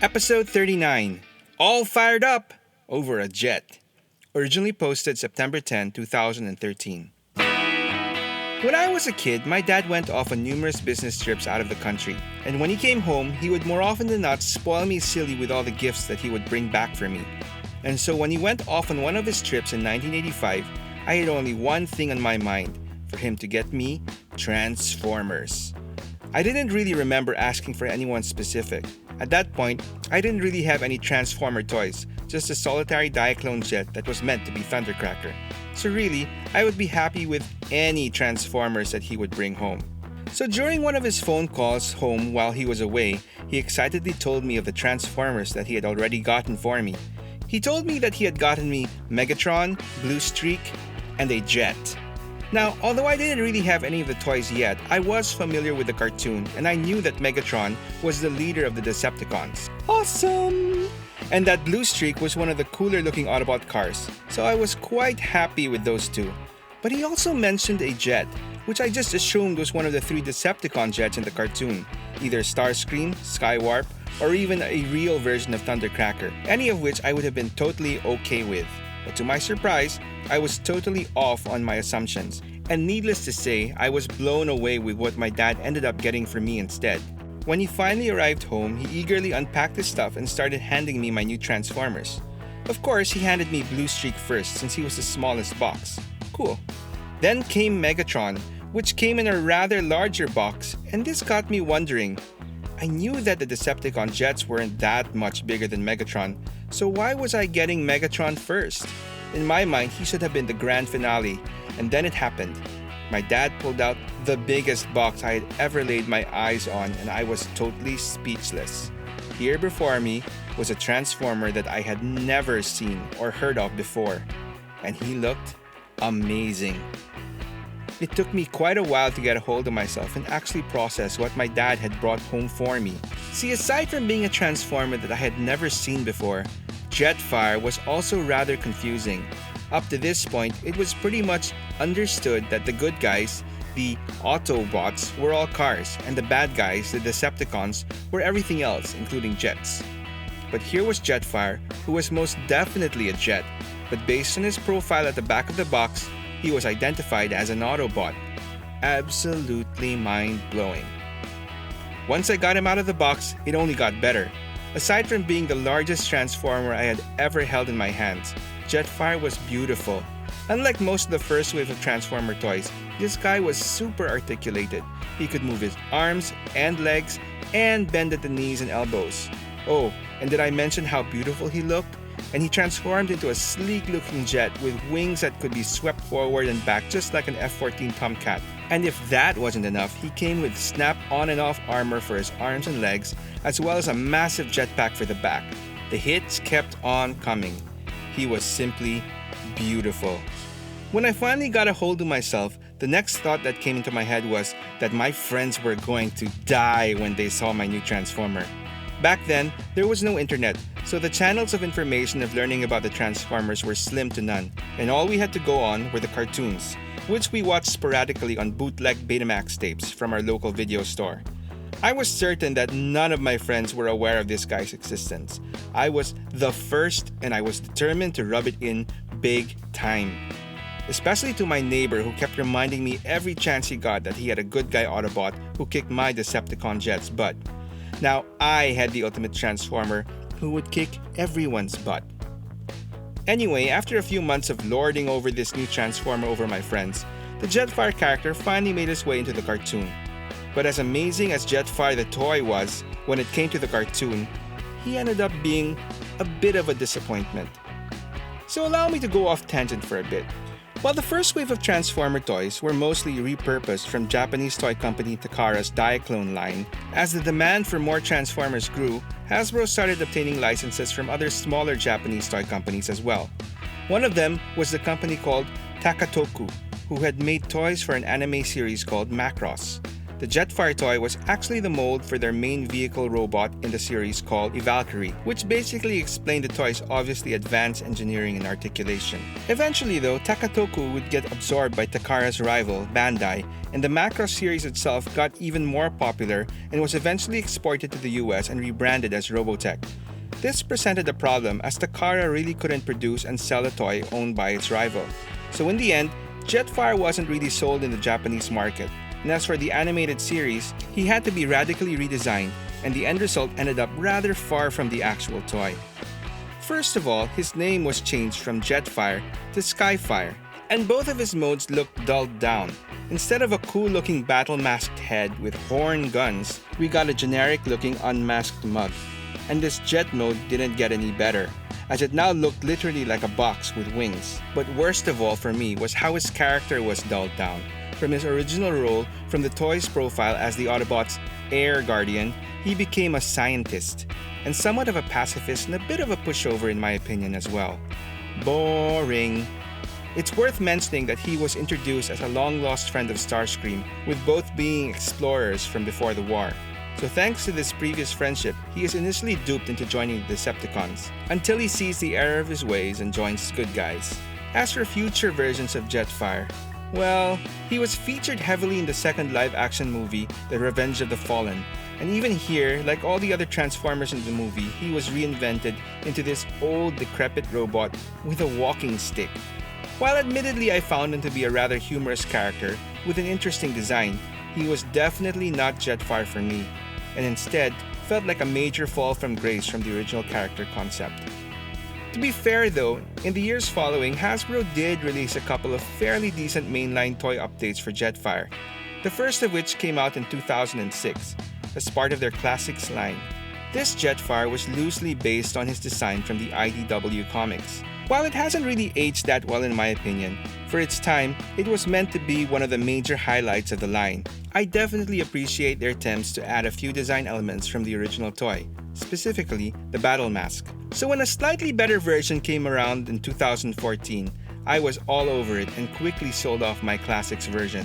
Episode 39, All Fired Up Over a Jet. Originally posted September 10, 2013. When I was a kid, my dad went off on numerous business trips out of the country. And when he came home, he would more often than not spoil me silly with all the gifts that he would bring back for me. And so when he went off on one of his trips in 1985, I had only one thing on my mind, for him to get me Transformers. I didn't really remember asking for anyone specific. At that point, I didn't really have any Transformer toys, just a solitary Diaclone jet that was meant to be Thundercracker. So really, I would be happy with any Transformers that he would bring home. So during one of his phone calls home while he was away, he excitedly told me of the Transformers that he had already gotten for me. He told me that he had gotten me Megatron, Blue Streak, and a jet. Now, although I didn't really have any of the toys yet, I was familiar with the cartoon and I knew that Megatron was the leader of the Decepticons. Awesome! And that Blue Streak was one of the cooler looking Autobot cars, so I was quite happy with those two. But he also mentioned a jet, which I just assumed was one of the 3 Decepticon jets in the cartoon, either Starscream, Skywarp, or even a real version of Thundercracker, any of which I would have been totally okay with. But to my surprise, I was totally off on my assumptions, and needless to say, I was blown away with what my dad ended up getting for me instead. When he finally arrived home, he eagerly unpacked his stuff and started handing me my new Transformers. Of course, he handed me Blue Streak first since he was the smallest box. Cool. Then came Megatron, which came in a rather larger box, and this got me wondering. I knew that the Decepticon jets weren't that much bigger than Megatron, so why was I getting Megatron first? In my mind, he should have been the grand finale, and then it happened. My dad pulled out the biggest box I had ever laid my eyes on, and I was totally speechless. Here before me was a Transformer that I had never seen or heard of before, and he looked amazing. It took me quite a while to get a hold of myself and actually process what my dad had brought home for me. See, aside from being a Transformer that I had never seen before, Jetfire was also rather confusing. Up to this point, it was pretty much understood that the good guys, the Autobots, were all cars, and the bad guys, the Decepticons, were everything else, including jets. But here was Jetfire, who was most definitely a jet, but based on his profile at the back of the box, he was identified as an Autobot. Absolutely mind-blowing. Once I got him out of the box, it only got better. Aside from being the largest Transformer I had ever held in my hands, Jetfire was beautiful. Unlike most of the first wave of Transformer toys, this guy was super articulated. He could move his arms and legs and bend at the knees and elbows. Oh, and did I mention how beautiful he looked? And he transformed into a sleek-looking jet with wings that could be swept forward and back just like an F-14 Tomcat. And if that wasn't enough, he came with snap-on and off armor for his arms and legs, as well as a massive jetpack for the back. The hits kept on coming. He was simply beautiful. When I finally got a hold of myself, the next thought that came into my head was that my friends were going to die when they saw my new Transformer. Back then, there was no internet, so the channels of information of learning about the Transformers were slim to none, and all we had to go on were the cartoons, which we watched sporadically on bootleg Betamax tapes from our local video store. I was certain that none of my friends were aware of this guy's existence. I was the first, and I was determined to rub it in big time. Especially to my neighbor who kept reminding me every chance he got that he had a good guy Autobot who kicked my Decepticon jet's butt. Now I had the ultimate Transformer who would kick everyone's butt. Anyway, after a few months of lording over this new Transformer over my friends, the Jetfire character finally made his way into the cartoon. But as amazing as Jetfire the toy was, when it came to the cartoon, he ended up being a bit of a disappointment. So allow me to go off tangent for a bit. While the first wave of Transformer toys were mostly repurposed from Japanese toy company Takara's Diaclone line, as the demand for more Transformers grew, Hasbro started obtaining licenses from other smaller Japanese toy companies as well. One of them was the company called Takatoku, who had made toys for an anime series called Macross. The Jetfire toy was actually the mold for their main vehicle robot in the series called a Valkyrie, which basically explained the toy's obviously advanced engineering and articulation. Eventually though, Takatoku would get absorbed by Takara's rival, Bandai, and the Macross series itself got even more popular and was eventually exported to the US and rebranded as Robotech. This presented a problem as Takara really couldn't produce and sell a toy owned by its rival. So in the end, Jetfire wasn't really sold in the Japanese market. And as for the animated series, he had to be radically redesigned, and the end result ended up rather far from the actual toy. First of all, his name was changed from Jetfire to Skyfire, and both of his modes looked dulled down. Instead of a cool-looking battle-masked head with horn guns, we got a generic-looking unmasked mug. And this jet mode didn't get any better, as it now looked literally like a box with wings. But worst of all for me was how his character was dulled down. From his original role from the toy's profile as the Autobot's air guardian, he became a scientist, and somewhat of a pacifist and a bit of a pushover in my opinion as well. Boring. It's worth mentioning that he was introduced as a long-lost friend of Starscream, with both being explorers from before the war. So thanks to this previous friendship, he is initially duped into joining the Decepticons, until he sees the error of his ways and joins good guys. As for future versions of Jetfire, well, he was featured heavily in the second live-action movie, The Revenge of the Fallen, and even here, like all the other Transformers in the movie, he was reinvented into this old, decrepit robot with a walking stick. While admittedly I found him to be a rather humorous character with an interesting design, he was definitely not Jetfire for me, and instead felt like a major fall from grace from the original character concept. To be fair though, in the years following, Hasbro did release a couple of fairly decent mainline toy updates for Jetfire, the first of which came out in 2006 as part of their Classics line. This Jetfire was loosely based on his design from the IDW comics. While it hasn't really aged that well in my opinion, for its time, it was meant to be one of the major highlights of the line. I definitely appreciate their attempts to add a few design elements from the original toy, specifically the battle mask. So when a slightly better version came around in 2014, I was all over it and quickly sold off my Classics version.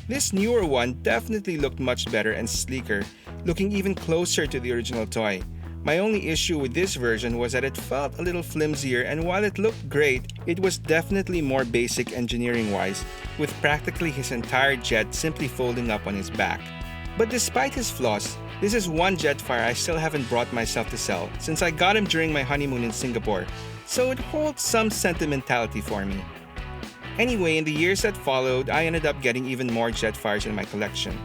This newer one definitely looked much better and sleeker, looking even closer to the original toy. My only issue with this version was that it felt a little flimsier, and while it looked great, it was definitely more basic engineering-wise, with practically his entire jet simply folding up on his back. But despite his flaws, this is one Jetfire I still haven't brought myself to sell since I got him during my honeymoon in Singapore, so it holds some sentimentality for me. Anyway, in the years that followed, I ended up getting even more Jetfires in my collection.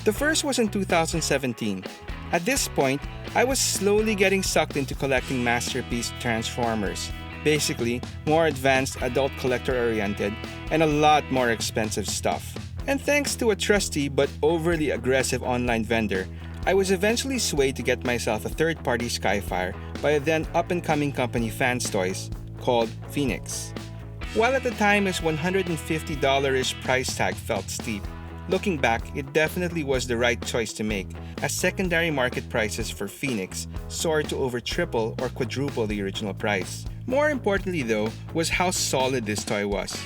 The first was in 2017. At this point, I was slowly getting sucked into collecting masterpiece Transformers. Basically, more advanced adult collector-oriented and a lot more expensive stuff. And thanks to a trusty but overly aggressive online vendor, I was eventually swayed to get myself a third-party Skyfire by a then up-and-coming company Fans Toys called Phoenix. While at the time his $150-ish price tag felt steep, looking back, it definitely was the right choice to make, as secondary market prices for Phoenix soared to over triple or quadruple the original price. More importantly though, was how solid this toy was.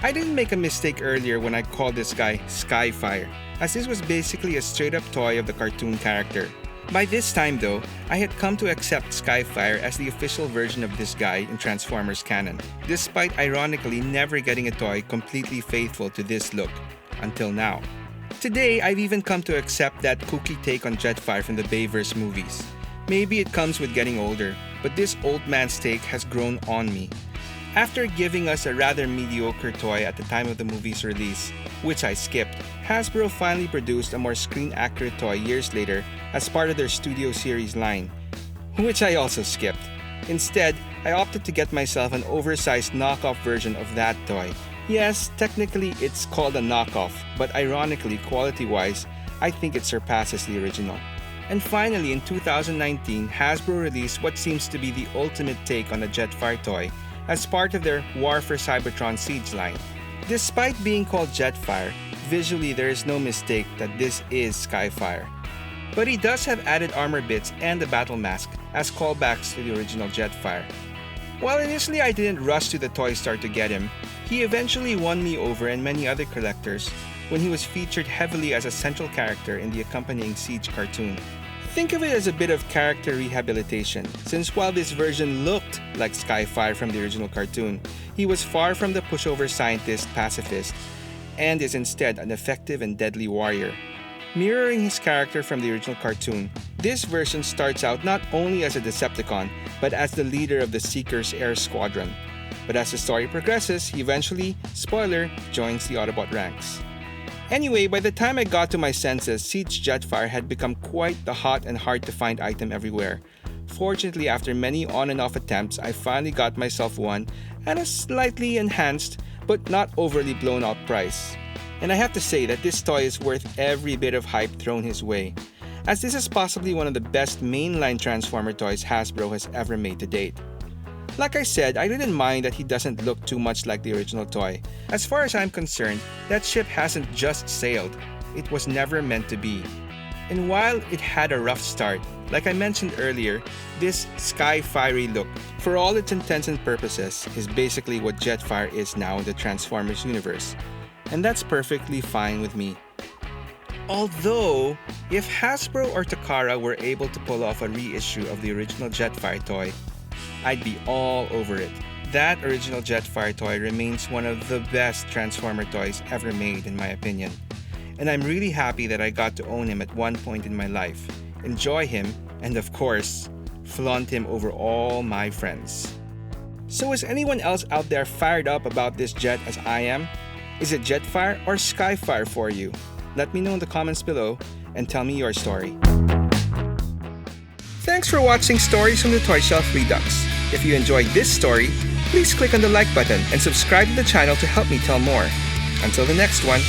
I didn't make a mistake earlier when I called this guy Skyfire, as this was basically a straight-up toy of the cartoon character. By this time though, I had come to accept Skyfire as the official version of this guy in Transformers canon, despite ironically never getting a toy completely faithful to this look, until now. Today, I've even come to accept that kooky take on Jetfire from the Bayverse movies. Maybe it comes with getting older, but this old man's take has grown on me. After giving us a rather mediocre toy at the time of the movie's release, which I skipped, Hasbro finally produced a more screen-accurate toy years later as part of their Studio Series line, which I also skipped. Instead, I opted to get myself an oversized knockoff version of that toy. Yes, technically it's called a knockoff, but ironically, quality-wise, I think it surpasses the original. And finally, in 2019, Hasbro released what seems to be the ultimate take on a Jetfire toy as part of their War for Cybertron Siege line. Despite being called Jetfire, visually there is no mistake that this is Skyfire. But he does have added armor bits and a battle mask as callbacks to the original Jetfire. While initially I didn't rush to the toy store to get him, he eventually won me over and many other collectors when he was featured heavily as a central character in the accompanying Siege cartoon. Think of it as a bit of character rehabilitation, since while this version looked like Skyfire from the original cartoon, he was far from the pushover scientist pacifist and is instead an effective and deadly warrior. Mirroring his character from the original cartoon, this version starts out not only as a Decepticon, but as the leader of the Seeker's Air Squadron. But as the story progresses, he eventually, spoiler, joins the Autobot ranks. Anyway, by the time I got to my senses, Siege Jetfire had become quite the hot and hard to find item everywhere. Fortunately, after many on and off attempts, I finally got myself one at a slightly enhanced but not overly blown out price. And I have to say that this toy is worth every bit of hype thrown his way, as this is possibly one of the best mainline Transformer toys Hasbro has ever made to date. Like I said, I didn't mind that he doesn't look too much like the original toy. As far as I'm concerned, that ship hasn't just sailed, it was never meant to be. And while it had a rough start, like I mentioned earlier, this sky-fiery look, for all its intents and purposes, is basically what Jetfire is now in the Transformers universe. And that's perfectly fine with me. Although, if Hasbro or Takara were able to pull off a reissue of the original Jetfire toy, I'd be all over it. That original Jetfire toy remains one of the best Transformer toys ever made in my opinion. And I'm really happy that I got to own him at one point in my life, enjoy him, and of course, flaunt him over all my friends. So is anyone else out there fired up about this jet as I am? Is it Jetfire or Skyfire for you? Let me know in the comments below and tell me your story. Thanks for watching Stories from the Toy Shelf Redux. If you enjoyed this story, please click on the like button and subscribe to the channel to help me tell more. Until the next one.